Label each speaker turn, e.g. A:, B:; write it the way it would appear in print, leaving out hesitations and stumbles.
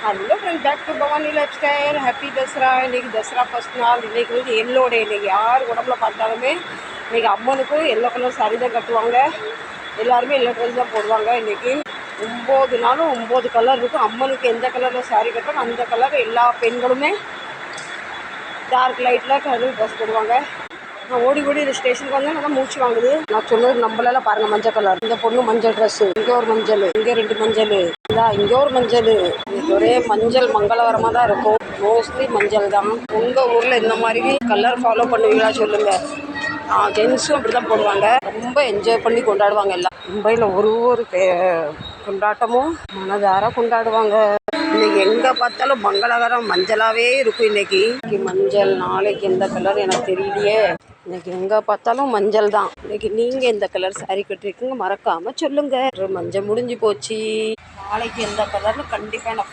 A: Hello friend, back to Bhavani life style. Happy Dasara. இன்றைக்கி Dasara first நாள். இன்றைக்கி வந்து எல்லோ டே. இன்றைக்கி யார் உடம்புல பார்த்தாலுமே இன்றைக்கி அம்மனுக்கு எல்லோ கலர் சாரீ தான் கட்டுவாங்க. எல்லாருமே எல்லோ ட்ரெஸ் தான் போடுவாங்க. இன்றைக்கி 9 நாளும் 9 கலர் இருக்கும். அம்மனுக்கு எந்த கலரில் சாரீ கட்டணும் அந்த கலர் எல்லா பெண்களுமே டார்க் லைட்டில் கலர் ட்ரெஸ் போடுவாங்க. நான் ஓடி இந்த ஸ்டேஷனுக்கு வந்து நல்லா மூச்சு வாங்குது. நான் சொன்னது நம்மளெல்லாம் பாருங்கள், மஞ்சள் கலர். இந்த பொண்ணு மஞ்சள் ட்ரெஸ்ஸு, இங்கே ஒரு மஞ்சள், இங்கே 2 மஞ்சள், இங்கே ஒரு மஞ்சள். இது ஒரே மஞ்சள் மங்களகரமாக தான் இருக்கும். மோஸ்ட்லி மஞ்சள் தான். உங்கள் ஊரில் இந்த மாதிரி கலர் ஃபாலோ பண்ணுவீங்களா சொல்லுங்கள். ஜென்ஸும் அப்படி தான் போடுவாங்க. ரொம்ப என்ஜாய் பண்ணி கொண்டாடுவாங்க. எல்லாம் மும்பையில் ஒரு கொண்டாட்டமும் மனதார கொண்டாடுவாங்க. இன்னைக்கு எங்கே பார்த்தாலும் மங்களகரம் மஞ்சளாகவே இருக்கும். இன்னைக்கு மஞ்சள், நாளைக்கு எந்த கலர் எனக்கு தெரியலையே. இன்னைக்கு எங்கே பார்த்தாலும் மஞ்சள் தான். இன்னைக்கு நீங்கள் எந்த கலர் சாரீ கட்டிருக்கீங்க மறக்காமல் சொல்லுங்கள். மஞ்சள் முடிஞ்சு போச்சு. நாளைக்கு எந்த கலர்னு கண்டிப்பாக நான்